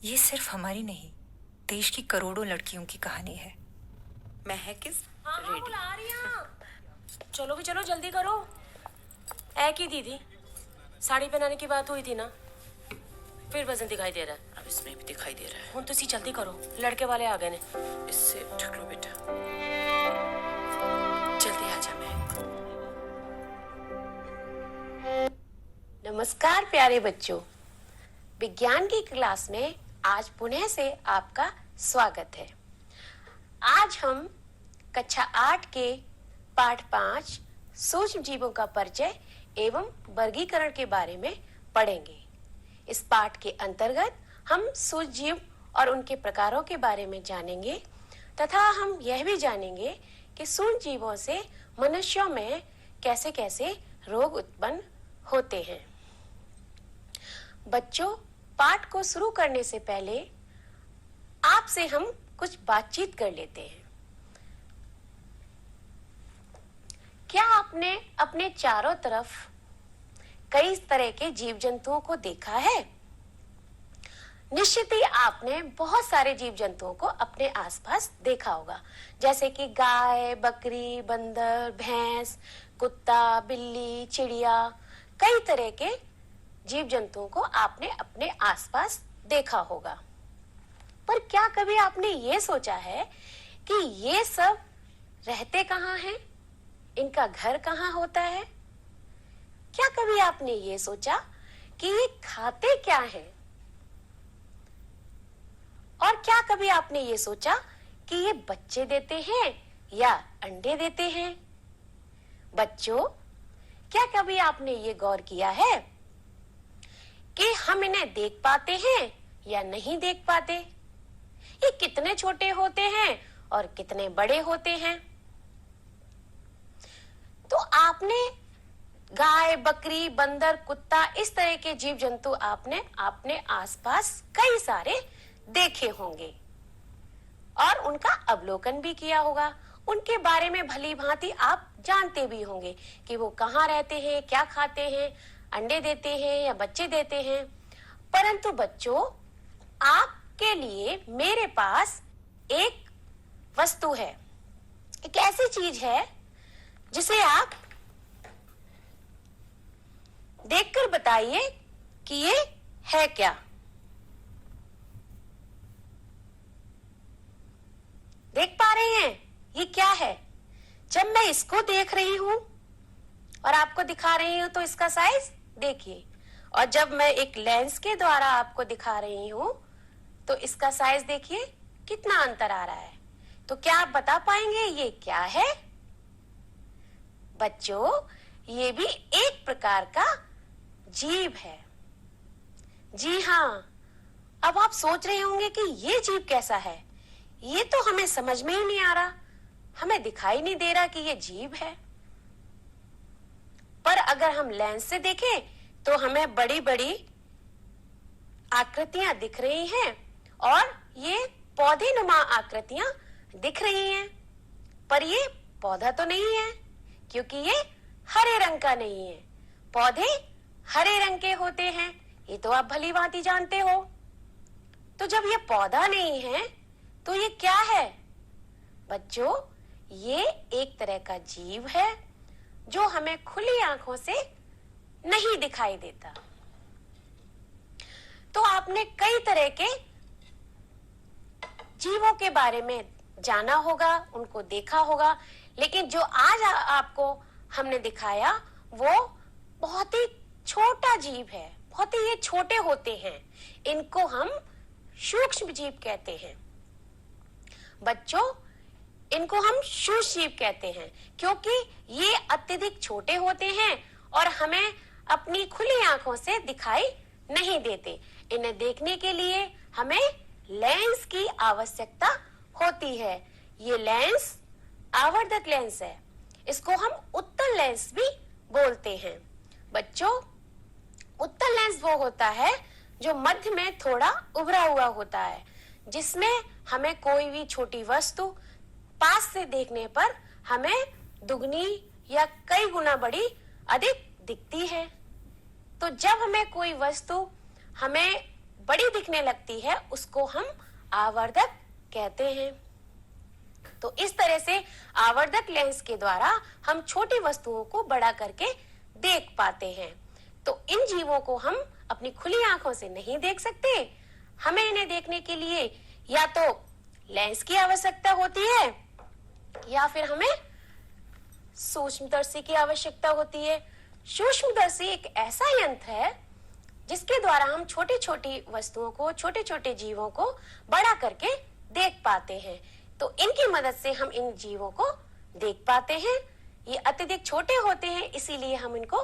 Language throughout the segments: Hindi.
ये सिर्फ हमारी नहीं, देश की करोड़ों लड़कियों की कहानी है। मैं है किस हाँ रेडी। बुला रही हूँ। चलो भी चलो, जल्दी करो। ऐ की दीदी, साड़ी पहनाने की बात हुई थी ना, फिर वजन दिखाई दे रहा है। अब इसमें भी दिखाई दे रहा है। हूँ तुसी जल्दी करो, लड़के वाले आ गए ने। इससे ढक लो बेटा, जल्दी आ जा। मैं नमस्कार प्यारे बच्चों, विज्ञान की क्लास में आज पुनः से आपका स्वागत है। आज हम कक्षा 8 के पाठ 5 सूक्ष्म जीवों का परिचय एवं वर्गीकरण के बारे में पढ़ेंगे। इस पाठ के अंतर्गत हम सूक्ष्म जीव और उनके प्रकारों के बारे में जानेंगे तथा हम यह भी जानेंगे कि सूक्ष्म जीवों से मनुष्यों में कैसे कैसे रोग उत्पन्न होते हैं। बच्चों, पाठ को शुरू करने से पहले आपसे हम कुछ बातचीत कर लेते हैं। क्या आपने अपने चारों तरफ कई तरह के जीव जंतुओं को देखा है? निश्चित ही आपने बहुत सारे जीव जंतुओं को अपने आसपास देखा होगा, जैसे कि गाय, बकरी, बंदर, भैंस, कुत्ता, बिल्ली, चिड़िया। कई तरह के जीव जंतुओं को आपने अपने आसपास देखा होगा। पर क्या कभी आपने ये सोचा है कि ये सब रहते कहाँ हैं? इनका घर कहाँ होता है? क्या कभी आपने ये सोचा कि ये खाते क्या हैं? और क्या कभी आपने ये सोचा कि ये बच्चे देते हैं या अंडे देते हैं? बच्चों, क्या कभी आपने ये गौर किया है कि हम इन्हें देख पाते हैं या नहीं देख पाते? ये कितने छोटे होते हैं और कितने बड़े होते हैं? तो आपने गाय, बकरी, बंदर, कुत्ता, इस तरह के जीव जंतु आपने अपने आसपास कई सारे देखे होंगे और उनका अवलोकन भी किया होगा। उनके बारे में भली भांति आप जानते भी होंगे कि वो कहाँ रहते हैं, क्या खाते हैं, अंडे देते हैं या बच्चे देते हैं। परंतु बच्चों, आपके लिए मेरे पास एक वस्तु है, एक ऐसी चीज है जिसे आप देखकर बताइए कि ये है क्या। देख पा रहे हैं ये क्या है? जब मैं इसको देख रही हूं और आपको दिखा रही हूं तो इसका साइज देखिए, और जब मैं एक लेंस के द्वारा आपको दिखा रही हूं तो इसका साइज देखिए कितना अंतर आ रहा है। तो क्या आप बता पाएंगे ये क्या है? बच्चों, ये भी एक प्रकार का जीव है। जी हाँ, अब आप सोच रहे होंगे कि ये जीव कैसा है? ये तो हमें समझ में ही नहीं आ रहा, हमें दिखाई नहीं दे रहा कि ये जीव है। पर अगर हम लेंस से देखें तो हमें बड़ी बड़ी आकृतियां दिख रही हैं और ये पौधे नुमा आकृतियां दिख रही हैं। पर ये पौधा तो नहीं है, क्योंकि ये हरे रंग का नहीं है। पौधे हरे रंग के होते हैं, ये तो आप भली भांति जानते हो। तो जब ये पौधा नहीं है तो ये क्या है? बच्चों, ये एक तरह का जीव है जो हमें खुली आंखों से नहीं दिखाई देता। तो आपने कई तरह के जीवों के बारे में जाना होगा, उनको देखा होगा, लेकिन जो आज आपको हमने दिखाया वो बहुत ही छोटा जीव है। बहुत ही ये छोटे होते हैं, इनको हम सूक्ष्म जीव कहते हैं। बच्चों, इनको हम सूक्ष्म जीव कहते हैं क्योंकि ये अत्यधिक छोटे होते हैं और हमें अपनी खुली आंखों से दिखाई नहीं देते। इन्हें देखने के लिए हमें लेंस की आवश्यकता होती है। ये लेंस आवर्धक लेंस है, इसको हम उत्तल लेंस भी बोलते हैं। बच्चों, उत्तल लेंस वो होता है जो मध्य में थोड़ा उभरा हुआ होता है, जिसमें हमें कोई भी छोटी वस्तु पास से देखने पर हमें दुगनी या कई गुना बड़ी अधिक दिखती है। तो जब हमें कोई वस्तु हमें बड़ी दिखने लगती है उसको हम आवर्धक कहते हैं। तो इस तरह से आवर्धक लेंस के द्वारा हम छोटी वस्तुओं को बड़ा करके देख पाते हैं। तो इन जीवों को हम अपनी खुली आंखों से नहीं देख सकते, हमें इन्हें देखने के लिए या तो लेंस की आवश्यकता होती है या फिर हमें सूक्ष्मदर्शी की आवश्यकता होती है। सूक्ष्मदर्शी एक ऐसा यंत्र है जिसके द्वारा हम छोटी छोटी वस्तुओं को, छोटे छोटे जीवों को बड़ा करके देख पाते हैं। तो इनकी मदद से हम इन जीवों को देख पाते हैं। ये अत्यधिक छोटे होते हैं, इसीलिए हम इनको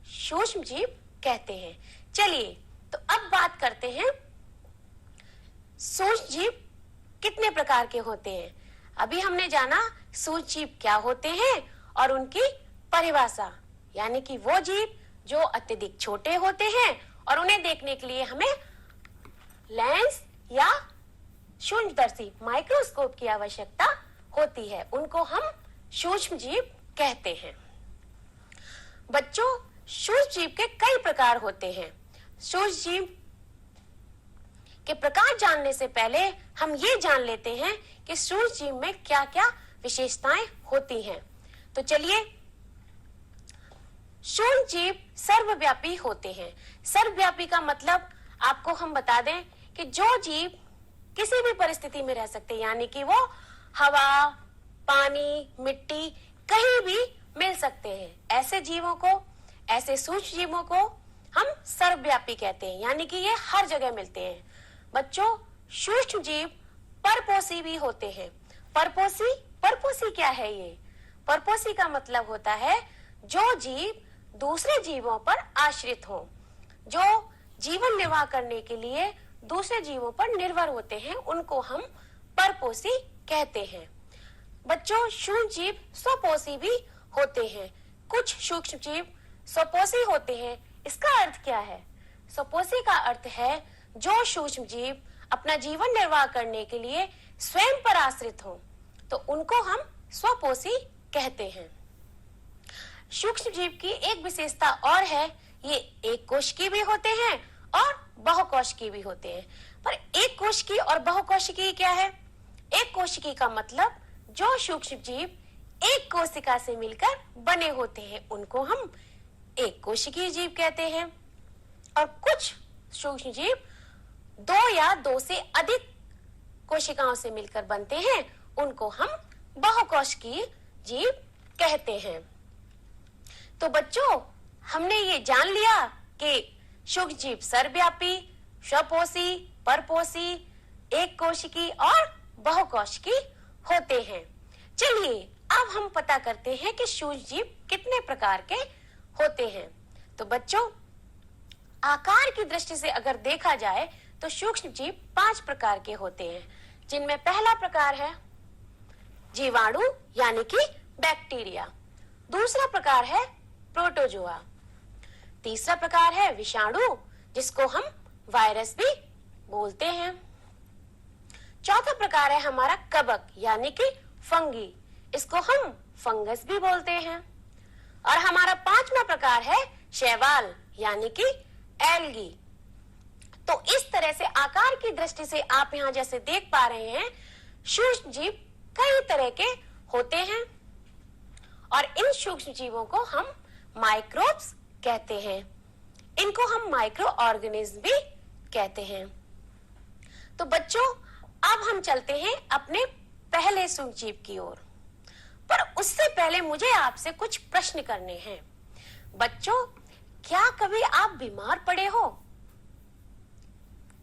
सूक्ष्म जीव कहते हैं। चलिए तो अब बात करते हैं सूक्ष्म जीव कितने प्रकार के होते हैं। अभी हमने जाना सूक्ष्म जीव क्या होते हैं और उनकी परिभाषा, यानी कि वो जीव जो अत्यधिक छोटे होते हैं और उन्हें देखने के लिए हमें लेंस या सूक्ष्मदर्शी माइक्रोस्कोप की आवश्यकता होती है, उनको हम सूक्ष्म जीव कहते हैं। बच्चों, सूक्ष्म जीव के कई प्रकार होते हैं। सूक्ष्म जीव के प्रकार जानने से पहले हम ये जान लेते हैं कि सूक्ष्म जीव में क्या क्या विशेषताएं होती हैं। तो चलिए, सूक्ष्म जीव सर्वव्यापी होते हैं। सर्वव्यापी का मतलब आपको हम बता दें कि जो जीव किसी भी परिस्थिति में रह सकते हैं, यानी कि वो हवा, पानी, मिट्टी कहीं भी मिल सकते हैं। ऐसे जीवों को, ऐसे सूक्ष्म जीवों को हम सर्वव्यापी कहते हैं, यानी कि ये हर जगह मिलते हैं। बच्चों, सूक्ष्म जीव परपोषी भी होते हैं। परपोषी क्या है? ये परपोषी का मतलब होता है जो जीव दूसरे जीवों पर आश्रित हो, जो जीवन निर्वाह करने के लिए दूसरे जीवों पर निर्भर होते हैं, उनको हम परपोषी कहते हैं। बच्चों, सूक्ष्म जीव स्वपोषी भी होते हैं। कुछ सूक्ष्म जीव स्वपोषी होते हैं। इसका अर्थ क्या है? स्वपोषी का अर्थ है जो सूक्ष्म जीव अपना जीवन निर्वाह करने के लिए स्वयं पर आश्रित हो, तो उनको हम स्वपोषी कहते हैं। सूक्ष्म जीव की एक विशेषता और है, ये एक कोशिकीय भी होते हैं और बहुकोशिकीय भी होते हैं। पर एक कोशिकीय और बहुकोशिकीय क्या है? एक कोशिकीय का मतलब जो सूक्ष्म जीव एक कोशिका से मिलकर बने होते हैं, उनको हम एक कोशिकीय जीव कहते हैं। और कुछ सूक्ष्म जीव दो या दो से अधिक कोशिकाओं से मिलकर बनते हैं, उनको हम बहुकोशिकीय जीव कहते हैं। तो बच्चों, हमने ये जान लिया कि सूक्ष्म जीव सर्वव्यापी, स्वपोषी, परपोषी, एक कोशिकीय और बहुकोशिकीय होते हैं। चलिए अब हम पता करते हैं कि सूक्ष्म जीव कितने प्रकार के होते हैं। तो बच्चों, आकार की दृष्टि से अगर देखा जाए तो सूक्ष्म जीव 5 प्रकार के होते हैं, जिनमें पहला प्रकार है जीवाणु यानी कि बैक्टीरिया, दूसरा प्रकार है प्रोटोजोआ, तीसरा प्रकार है विषाणु जिसको हम वायरस भी बोलते हैं, चौथा प्रकार है हमारा कवक यानी कि फंगी, इसको हम फंगस भी बोलते हैं, और हमारा 5वां प्रकार है शैवाल यानी कि एल्गी। तो इस तरह से आकार की दृष्टि से आप यहाँ जैसे देख पा रहे हैं, सूक्ष्म जीव कई तरह के होते हैं और इन सूक्ष्म जीवों को हम माइक्रोब्स कहते हैं। इनको हम माइक्रो ऑर्गेनिज्म भी कहते हैं। तो बच्चों, अब हम चलते हैं अपने पहले सूक्ष्म जीव की ओर, पर उससे पहले मुझे आपसे कुछ प्रश्न करने हैं। बच्चों, क्या कभी आप बीमार पड़े हो?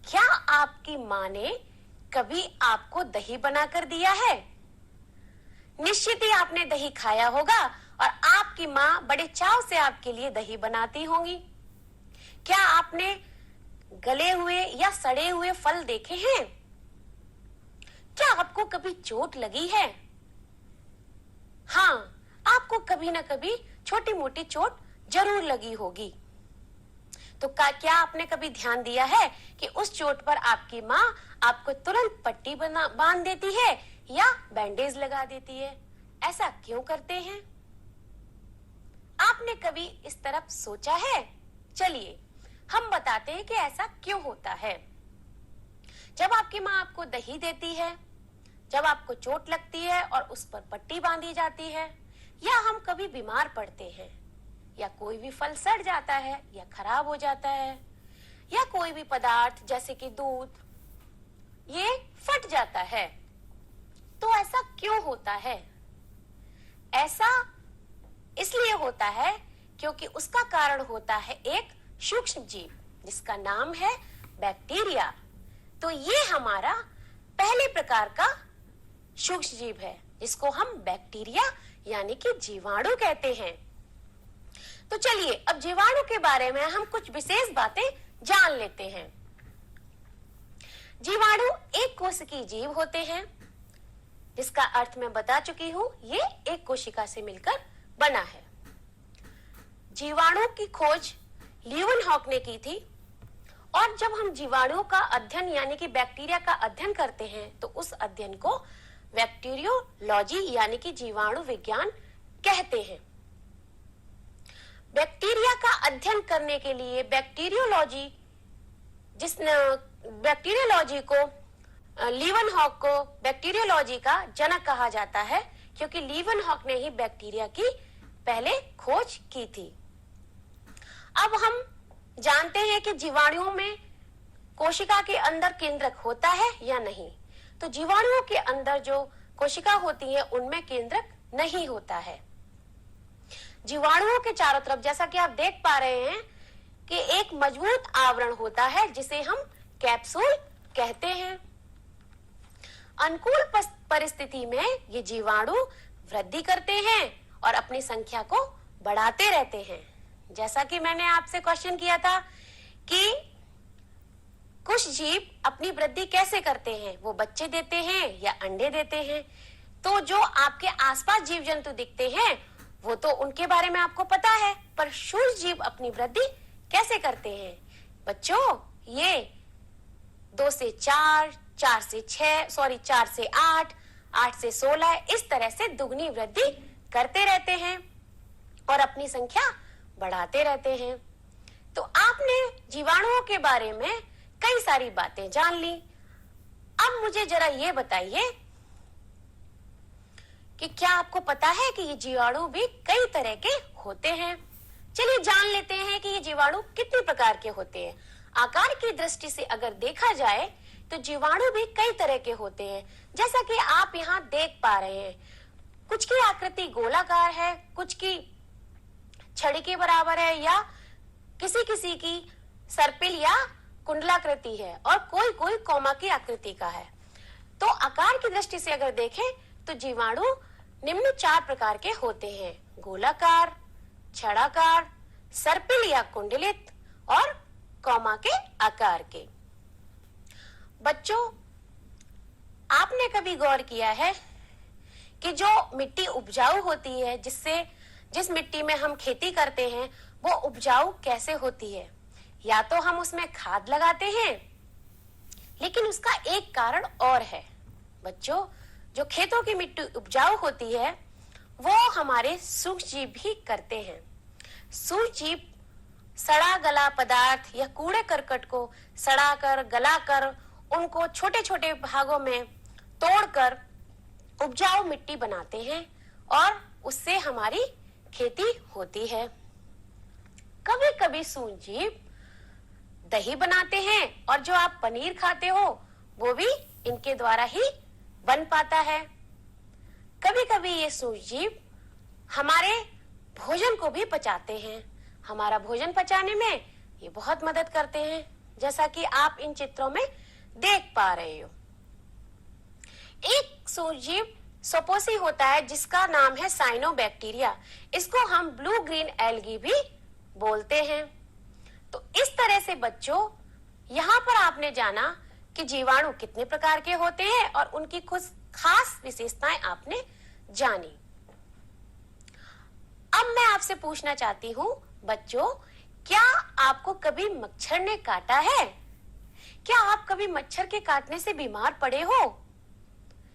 क्या आपकी माँ ने कभी आपको दही बनाकर दिया है? निश्चित ही आपने दही खाया होगा और आपकी माँ बड़े चाव से आपके लिए दही बनाती होंगी। क्या आपने गले हुए या सड़े हुए फल देखे हैं? क्या आपको कभी चोट लगी है? हाँ, आपको कभी ना कभी छोटी मोटी चोट जरूर लगी होगी। तो क्या आपने कभी ध्यान दिया है कि उस चोट पर आपकी माँ आपको तुरंत पट्टी बांध देती है या बैंडेज लगा देती है? ऐसा क्यों करते हैं? आपने कभी इस तरफ सोचा है? चलिए हम बताते हैं कि ऐसा क्यों होता है। जब आपकी माँ आपको दही देती है, जब आपको चोट लगती है और उस पर पट्टी बांधी जाती है, या हम कभी बीमार पड़ते हैं, या कोई भी फल सड़ जाता है या खराब हो जाता है, या कोई भी पदार्थ जैसे कि दूध ये फट जाता है, तो ऐसा क्यों होता है? ऐसा इसलिए होता है क्योंकि उसका कारण होता है एक सूक्ष्म जीव जिसका नाम है बैक्टीरिया। तो ये हमारा पहले प्रकार का सूक्ष्म जीव है जिसको हम बैक्टीरिया यानी कि जीवाणु कहते हैं। तो चलिए अब जीवाणु के बारे में हम कुछ विशेष बातें जान लेते हैं। जीवाणु एक कोशिकीय जीव होते हैं, जिसका अर्थ मैं बता चुकी हूं, ये एक कोशिका से मिलकर बना है। जीवाणु की खोज लीवनहॉक ने की थी, और जब हम जीवाणुओं का अध्ययन यानी कि बैक्टीरिया का अध्ययन करते हैं तो उस अध्ययन को बैक्टीरियोलॉजी यानी कि जीवाणु विज्ञान कहते हैं। बैक्टीरिया का अध्ययन करने के लिए बैक्टीरियोलॉजी को लीवनहॉक को बैक्टीरियोलॉजी का जनक कहा जाता है, क्योंकि लीवनहॉक ने ही बैक्टीरिया की पहले खोज की थी। अब हम जानते हैं कि जीवाणुओं में कोशिका के अंदर केंद्रक होता है या नहीं। तो जीवाणुओं के अंदर जो कोशिका होती है उनमें केंद्रक नहीं होता है। जीवाणुओं के चारों तरफ जैसा कि आप देख पा रहे हैं कि एक मजबूत आवरण होता है जिसे हम कैप्सूल कहते हैं। अनुकूल परिस्थिति में ये जीवाणु वृद्धि करते हैं और अपनी संख्या को बढ़ाते रहते हैं। जैसा कि मैंने आपसे क्वेश्चन किया था कि कुछ जीव अपनी वृद्धि कैसे करते हैं, वो बच्चे देते हैं या अंडे देते हैं। तो जो आपके आसपास जीव जंतु दिखते हैं वो तो उनके बारे में आपको पता है, पर सूक्ष्म जीव अपनी वृद्धि कैसे करते हैं? बच्चों, ये 2 से 4, 4 से 8, 8 से 16 इस तरह से दुगनी वृद्धि करते रहते हैं और अपनी संख्या बढ़ाते रहते हैं। तो आपने जीवाणुओं के बारे में कई सारी बातें जान ली। अब मुझे जरा ये बताइए कि क्या आपको पता है कि ये जीवाणु भी कई तरह के होते हैं? चलिए जान लेते हैं कि ये जीवाणु कितने प्रकार के होते हैं। आकार की दृष्टि से अगर देखा जाए तो जीवाणु भी कई तरह के होते हैं, जैसा कि आप यहाँ देख पा रहे हैं। कुछ की आकृति गोलाकार है, कुछ की छड़ी के बराबर है, या किसी किसी की सर्पिल या कुंडलाकृति है, और कोई कोई कोमा की आकृति का है। तो आकार की दृष्टि से अगर देखें तो जीवाणु निम्न 4 प्रकार के होते हैं: गोलाकार, छड़ाकार, सर्पिल या कुंडलित और कौमा के आकार के। बच्चों, आपने कभी गौर किया है कि जो मिट्टी उपजाऊ होती है, जिस मिट्टी में हम खेती करते हैं, वो उपजाऊ कैसे होती है? या तो हम उसमें खाद लगाते हैं, लेकिन उसका एक कारण और है। बच्चों, जो खेतों की मिट्टी उपजाऊ होती है वो हमारे सूक्ष्म जीव भी करते हैं। सूक्ष्म जीव सड़ा गला पदार्थ या कूड़े करकट को सड़ाकर, गलाकर, उनको छोटे छोटे भागों में तोड़कर उपजाऊ मिट्टी बनाते हैं और उससे हमारी खेती होती है। कभी कभी सूक्ष्म जीव दही बनाते हैं, और जो आप पनीर खाते हो वो भी इनके द्वारा ही बन पाता है। कभी कभी ये सूक्ष्म जीव हमारे भोजन को भी पचाते हैं। हमारा भोजन पचाने में ये बहुत मदद करते हैं, जैसा कि आप इन चित्रों में देख पा रहे हो। एक सूक्ष्म जीव सपोसी होता है जिसका नाम है साइनोबैक्टीरिया। इसको हम ब्लू ग्रीन एल्गी भी बोलते हैं। तो इस तरह से बच्चों, यहाँ पर आपने जाना कि जीवाणु कितने प्रकार के होते हैं और उनकी कुछ खास विशेषताएं आपने जानी। अब मैं आपसे पूछना चाहती हूँ बच्चों, क्या आपको कभी मच्छर ने काटा है? क्या आप कभी मच्छर के काटने से बीमार पड़े हो?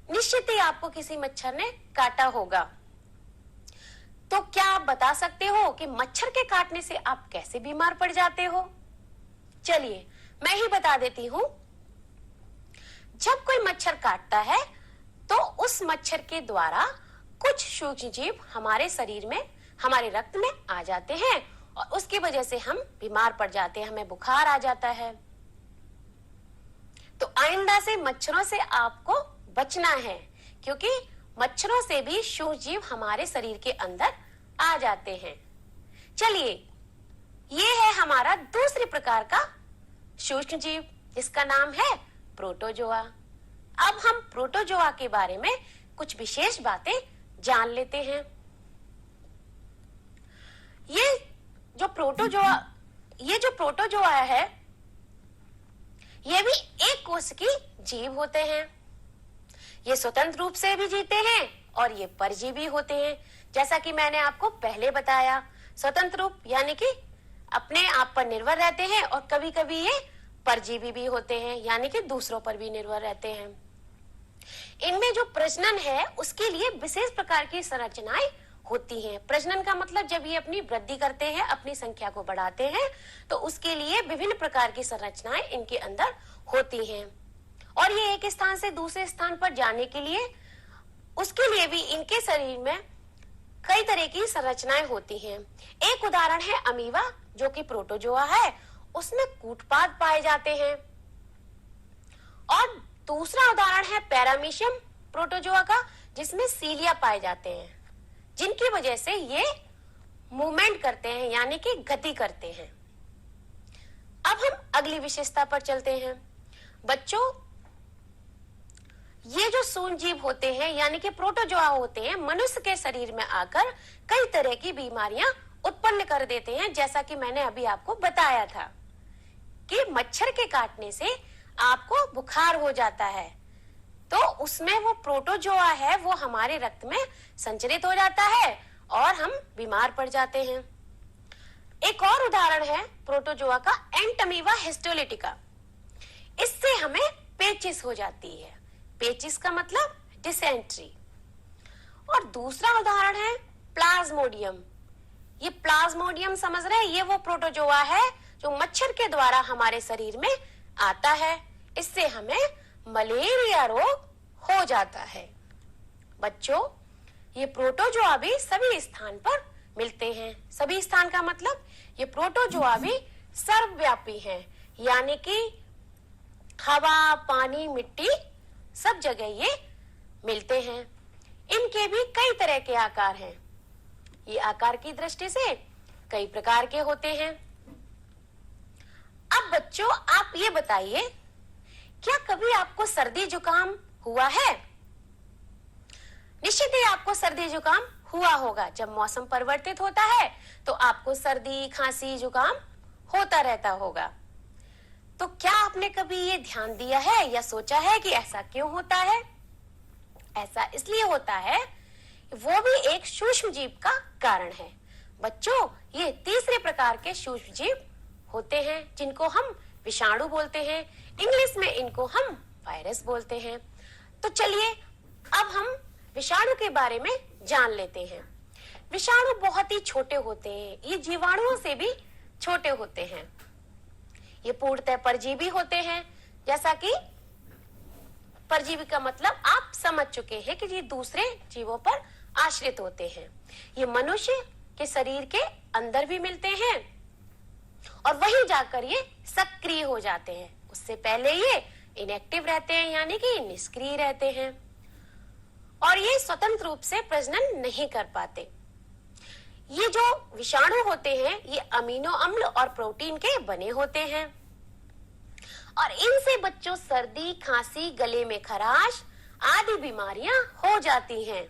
निश्चित ही आपको किसी मच्छर ने काटा होगा। तो क्या आप बता सकते हो कि मच्छर के काटने से आप कैसे बीमार पड़ जाते हो? चलिए मैं ही बता देती हूँ। जब कोई मच्छर काटता है तो उस मच्छर के द्वारा कुछ सूक्ष्म जीव हमारे शरीर में, हमारे रक्त में आ जाते हैं और उसकी वजह से हम बीमार पड़ जाते हैं, हमें बुखार आ जाता है। तो आइंदा से मच्छरों से आपको बचना है, क्योंकि मच्छरों से भी सूक्ष्म जीव हमारे शरीर के अंदर आ जाते हैं। चलिए, ये है हमारा दूसरे प्रकार का सूक्ष्म जीव, जिसका नाम है प्रोटोजोआ। अब हम प्रोटोजोआ के बारे में कुछ विशेष बातें जान लेते हैं। ये जो प्रोटोजोआ है, ये भी एक कोश की जीव होते हैं। ये स्वतंत्र रूप से भी जीते हैं और ये परजीवी होते हैं। जैसा कि मैंने आपको पहले बताया, स्वतंत्र रूप यानी कि अपने आप पर निर्भर रहते हैं और कभी कभी ये परजीवी भी होते हैं, यानी कि दूसरों पर भी निर्भर रहते हैं। इनमें जो प्रजनन है उसके लिए विशेष प्रकार की संरचनाएं होती हैं। प्रजनन का मतलब जब ये अपनी वृद्धि करते हैं, अपनी संख्या को बढ़ाते हैं, तो उसके लिए विभिन्न प्रकार की संरचनाएं इनके अंदर होती हैं। और ये एक स्थान से दूसरे स्थान पर जाने के लिए, उसके लिए भी इनके शरीर में कई तरह की संरचनाएं होती हैं। एक उदाहरण है अमीबा, जो कि प्रोटोजोआ है, उसमें कूटपाद पाए जाते हैं। और दूसरा उदाहरण है पैरामीशियम प्रोटोजोआ का, जिसमें सीलिया पाए जाते हैं, जिनकी वजह से ये मूवमेंट करते हैं, यानी कि गति करते हैं। अब हम अगली विशेषता पर चलते हैं। बच्चों, ये जो सूक्ष्म जीव होते हैं यानी कि प्रोटोजोआ होते हैं, मनुष्य के शरीर में आकर कई तरह की बीमारियां उत्पन्न कर देते हैं। जैसा कि मैंने अभी आपको बताया था कि मच्छर के काटने से आपको बुखार हो जाता है, तो उसमें वो प्रोटोजोआ है, वो हमारे रक्त में संचरित हो जाता है और हम बीमार पड़ जाते हैं। एक और उदाहरण है प्रोटोजोआ का एंटमीबा हिस्टोलिटिका। इससे हमें पेचिस हो जाती है। पेचिस का मतलब डिसेंट्री। और दूसरा उदाहरण है प्लाज्मोडियम। ये प्लाज्मोडियम समझ रहे हैं, ये वो प्रोटोजोआ है जो मच्छर के द्वारा हमारे शरीर में आता है। इससे हमें मलेरिया रोग हो जाता है। बच्चों, ये प्रोटोजोआ भी सभी स्थान पर मिलते हैं। सभी स्थान का मतलब ये प्रोटोजोआ भी सर्वव्यापी हैं, यानी कि हवा, पानी, मिट्टी, सब जगह ये मिलते हैं। इनके भी कई तरह के आकार हैं। ये आकार की दृष्टि से कई प्रकार के होते हैं। अब बच्चों, आप ये बताइए, क्या कभी आपको सर्दी जुकाम हुआ है? निश्चित ही आपको सर्दी जुकाम हुआ होगा। जब मौसम परिवर्तित होता है तो आपको सर्दी, खांसी, जुकाम होता रहता होगा। तो क्या आपने कभी ये ध्यान दिया है या सोचा है कि ऐसा क्यों होता है? ऐसा इसलिए होता है, वो भी एक सूक्ष्म जीव का कारण है। बच्चों, ये तीसरे प्रकार के सूक्ष्म जीव होते हैं, जिनको हम विषाणु बोलते हैं। इंग्लिश में इनको हम वायरस बोलते हैं। तो चलिए, अब हम विषाणु के बारे में जान लेते हैं। विषाणु बहुत ही छोटे होते हैं। ये जीवाणुओं से भी छोटे होते हैं। ये पूर्णतः परजीवी होते हैं। जैसा कि परजीवी का मतलब आप समझ चुके हैं कि ये दूसरे जीवों पर आश्रित होते हैं। ये मनुष्य के शरीर के अंदर भी मिलते हैं और वहीं जाकर ये सक्रिय हो जाते हैं। उससे पहले ये इनएक्टिव रहते हैं, यानी कि निष्क्रिय रहते हैं, और ये स्वतंत्र रूप से प्रजनन नहीं कर पाते। ये जो विषाणु होते हैं, ये अमीनो अम्ल और प्रोटीन के बने होते हैं और इनसे बच्चों सर्दी, खांसी, गले में खराश आदि बीमारियां हो जाती हैं।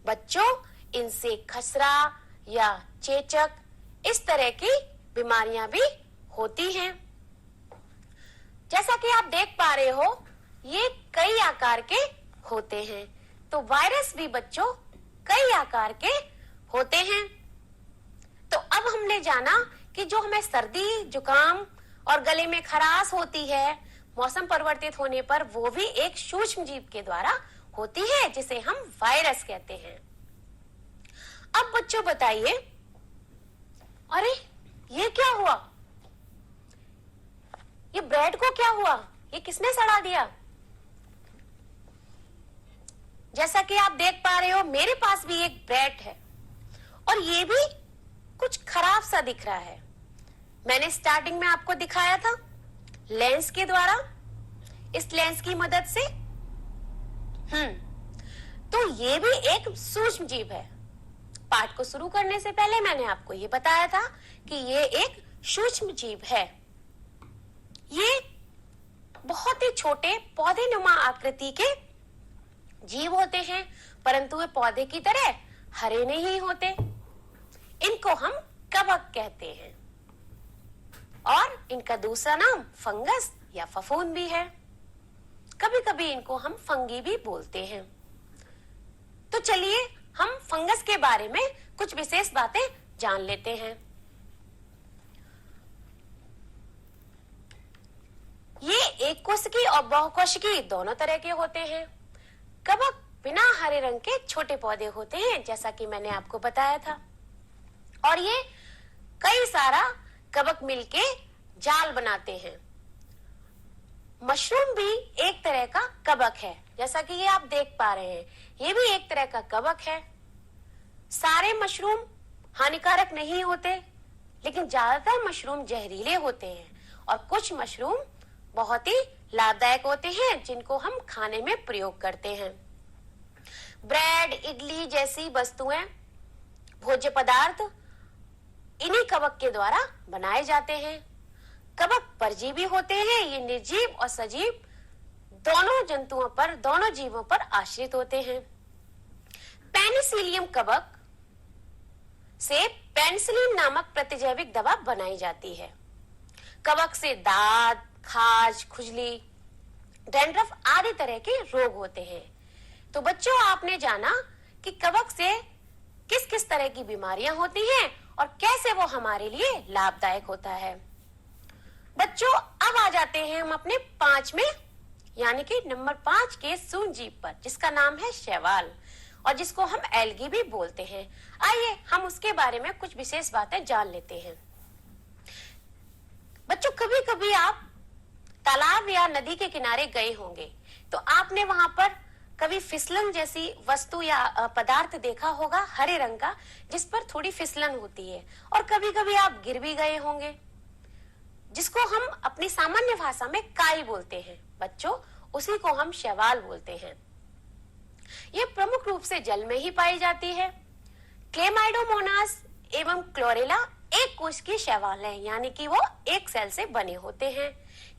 बच्चों, इनसे खसरा या चेचक, इस तरह की बीमारियां भी होती हैं। जैसा कि आप देख पा रहे हो, ये कई आकार के होते हैं। तो वायरस भी बच्चों कई आकार के होते हैं। तो अब हमने जाना कि जो हमें सर्दी, जुकाम और गले में खराश होती है मौसम परिवर्तित होने पर, वो भी एक सूक्ष्म जीव के द्वारा होती है, जिसे हम वायरस कहते हैं। अब बच्चों बताइए, अरे ये क्या हुआ? ये ब्रेड को क्या हुआ? ये किसने सड़ा दिया? जैसा कि आप देख पा रहे हो मेरे पास भी एक ब्रेड है और ये भी कुछ खराब सा दिख रहा है। मैंने स्टार्टिंग में आपको दिखाया था लेंस के द्वारा, इस लेंस की मदद से। तो ये भी एक सूक्ष्म जीव है। पाठ को शुरू करने से पहले मैंने आपको ये बताया था कि ये एक सूक्ष्म जीव है। ये बहुत ही छोटे पौधेनुमा आकृति के जीव होते हैं, परंतु वे पौधे की तरह हरे नहीं होते। इनको हम कवक कहते हैं और इनका दूसरा नाम फंगस या फफूंद भी है। कभी कभी इनको हम फंगी भी बोलते हैं। तो चलिए हम फंगस के बारे में कुछ विशेष बातें जान लेते हैं। ये एक कोशिकी और बहुकोशिकी दोनों तरह के होते हैं। कवक बिना हरे रंग के छोटे पौधे होते हैं, जैसा कि मैंने आपको बताया था, और ये कई सारा कवक मिलके जाल बनाते हैं। मशरूम भी एक तरह का कवक है, जैसा कि ये आप देख पा रहे हैं, ये भी एक तरह का कवक है। सारे मशरूम हानिकारक नहीं होते, लेकिन ज्यादातर मशरूम जहरीले होते हैं और कुछ मशरूम बहुत ही लाभदायक होते हैं, जिनको हम खाने में प्रयोग करते हैं। ब्रेड, इडली जैसी वस्तुएं, भोज्य पदार्थ इन्हीं कवक के द्वारा बनाए जाते हैं। कवक परजीवी होते हैं। ये निर्जीव और सजीव दोनों जंतुओं पर, दोनों जीवों पर आश्रित होते हैं। पेनिसिलियम कवक से पेनिसिलिन नामक प्रतिजैविक दवा बनाई जाती है। कवक से दाद, खाज, खुजली, डैंड्रफ आदि तरह के रोग होते हैं। तो बच्चों, आपने जाना कि कवक से किस किस तरह की बीमारियां होती हैं और कैसे वो हमारे लिए लाभदायक होता है। बच्चों, अब आ जाते हैं हम अपने 5 में, यानी कि नंबर 5 के सूक्ष्म जीव पर, जिसका नाम है शैवाल और जिसको हम एल्गी भी बोलते हैं। आइए हम उसके बारे में कुछ विशेष बातें जान लेते हैं। बच्चों, कभी कभी आप तालाब या नदी के किनारे गए होंगे, तो आपने वहां पर कभी फिसलन जैसी वस्तु या पदार्थ देखा होगा हरे रंग का, जिस पर थोड़ी फिसलन होती है, और कभी कभी आप गिर भी गए होंगे, जिसको हम अपनी सामान्य भाषा में काई बोलते हैं। बच्चों, उसी को हम शैवाल बोलते हैं। ये प्रमुख रूप से जल में ही पाई जाती है। क्लेमाइडोमोनास एवं क्लोरेला एक कोश की शैवाल है, यानी कि वो एक सेल से बने होते हैं।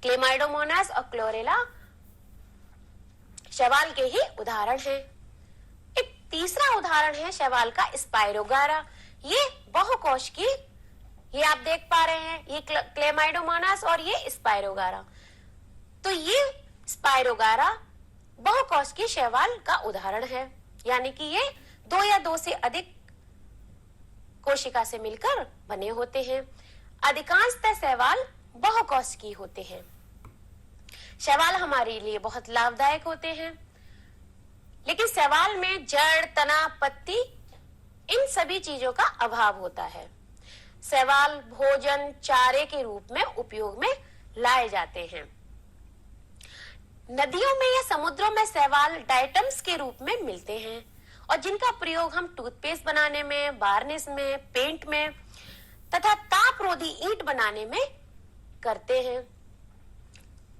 क्लेमाइडोमोनास और क्लोरेला शैवाल के ही उदाहरण हैं। एक तीसरा उदाहरण है शैवाल का स्पाइरोगारा। ये बहुकोश की, ये आप देख पा रहे हैं, ये क्लेमाइडोमोनास और ये स्पाइरोगारा। तो ये स्पाइरोगारा बहुकोश की शैवाल का उदाहरण है, यानी कि ये 2 या 2 से अधिक कोशिका से मिलकर बने होते हैं। अधिकांशतः शैवाल बहुकोश की होते हैं। शैवाल हमारे लिए बहुत लाभदायक होते हैं, लेकिन शैवाल में जड़, तना, पत्ती, इन सभी चीजों का अभाव होता है। शैवाल भोजन, चारे के रूप में उपयोग में लाए जाते हैं। नदियों में या समुद्रों में शैवाल डाइटम्स के रूप में मिलते हैं और जिनका प्रयोग हम टूथपेस्ट बनाने में, वार्निश में, पेंट में तथा तापरोधी ईंट बनाने में करते हैं।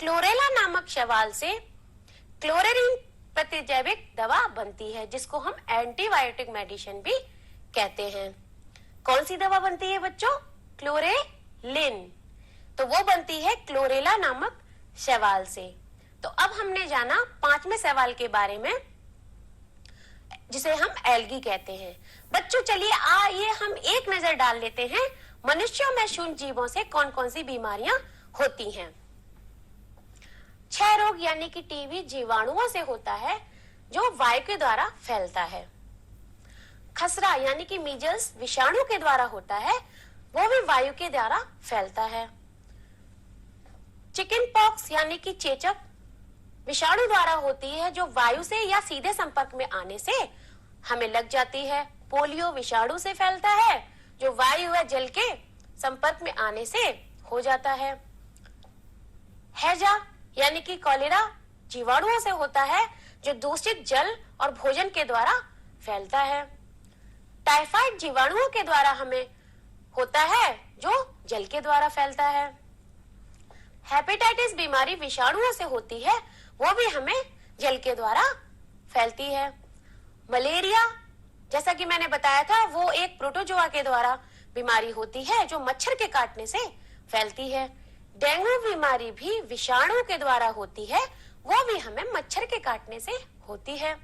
क्लोरेला नामक शैवाल से क्लोरेरिन प्रतिजैविक दवा बनती है, जिसको हम एंटीबायोटिक मेडिसिन भी कहते हैं। कौन सी दवा बनती है बच्चों? क्लोरेलिन। तो वो बनती है क्लोरेला नामक शैवाल से। तो अब हमने जाना 5वें शैवाल के बारे में, जिसे हम एल्गी कहते हैं। बच्चों, चलिए आइए हम एक नजर डाल लेते हैं मनुष्यों में सूक्ष्म जीवों से कौन कौन सी बीमारियां होती हैं। क्षय रोग यानी कि टीबी जीवाणुओं से होता है, जो वायु के द्वारा फैलता है। खसरा यानी कि मीजल्स विषाणु के द्वारा होता है, वो भी वायु के द्वारा फैलता है। चिकन पॉक्स यानी कि चेचक विषाणु द्वारा होती है, जो वायु से या सीधे संपर्क में आने से हमें लग जाती है। पोलियो विषाणु से फैलता है, जो वायु या जल के संपर्क में आने से हो जाता है। हैजा यानी कि कॉलेरा जीवाणुओं से होता है, जो दूषित जल और भोजन के द्वारा फैलता है। टाइफाइड जीवाणुओं के द्वारा हमें होता है जो जल के द्वारा फैलता है। हेपेटाइटिस बीमारी विषाणुओं से होती है, वो भी हमें जल के द्वारा फैलती है। मलेरिया, जैसा कि मैंने बताया था, वो एक प्रोटोजोआ के द्वारा बीमारी होती है जो मच्छर के काटने से फैलती है। डेंगू बीमारी भी विषाणु के द्वारा होती है, वो भी हमें मच्छर के काटने से होती है।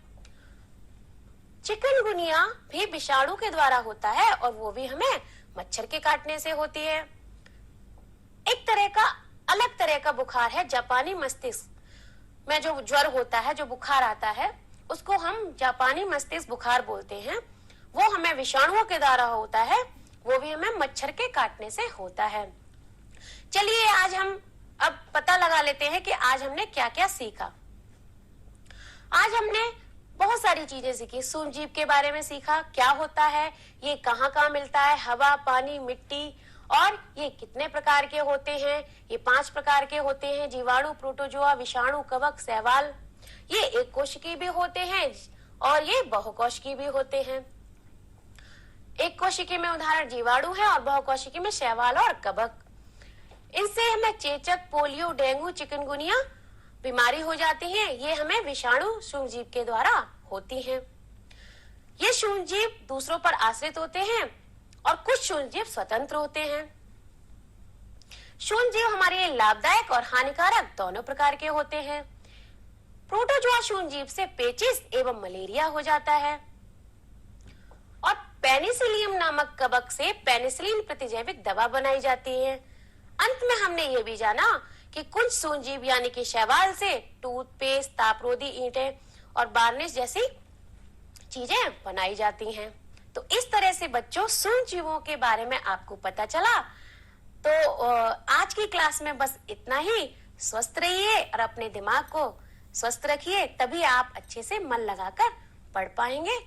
चिकनगुनिया भी विषाणु के द्वारा होता है और वो भी हमें मच्छर के काटने से होती है। एक तरह का अलग तरह का बुखार है जापानी मस्तिष्क में जो ज्वर होता है, जो बुखार आता है, उसको हम जापानी मस्तिष्क बुखार बोलते हैं। वो हमें विषाणुओं के द्वारा होता है, वो भी हमें मच्छर के काटने से होता है। चलिए आज हम अब पता लगा लेते हैं कि आज हमने क्या क्या सीखा। आज हमने बहुत सारी चीजें सीखी। सूक्ष्मजीव के बारे में सीखा, क्या होता है, ये कहाँ मिलता है, हवा, पानी, मिट्टी, और ये कितने प्रकार के होते हैं। ये 5 प्रकार के होते हैं, जीवाणु, प्रोटोजोआ, विषाणु, कवक, शैवाल। ये एक कोशिकीय भी होते हैं और ये बहुकोशिकीय भी होते हैं। एक कोशिकीय में उदाहरण जीवाणु है और बहुकोशिकीय में शैवाल और कवक। इनसे हमें चेचक, पोलियो, डेंगू, चिकनगुनिया बीमारी हो जाती है। ये हमें विषाणु सूक्ष्मजीव के द्वारा होती हैं। ये सूक्ष्मजीव दूसरों पर आश्रित होते हैं और कुछ सूक्ष्मजीव स्वतंत्र होते हैं। सूक्ष्मजीव हमारे लिए लाभदायक और हानिकारक दोनों प्रकार के होते हैं। प्रोटोजोआ सूक्ष्मजीव से पेचिश एवं मलेरिया हो जाता है और पेनिसिलियम नामक कवक से पेनिसिलिन प्रतिजैविक दवा बनाई जाती है। अंत में हमने ये भी जाना कि कुछ सूक्ष्मजीव यानी कि शैवाल से टूथपेस्ट, तापरोधी ईंटें और वार्निश जैसी चीजें बनाई जाती हैं। तो इस तरह से बच्चों सूक्ष्मजीवों के बारे में आपको पता चला। तो आज की क्लास में बस इतना ही। स्वस्थ रहिए और अपने दिमाग को स्वस्थ रखिए, तभी आप अच्छे से मन लगाकर पढ़ पाएंगे।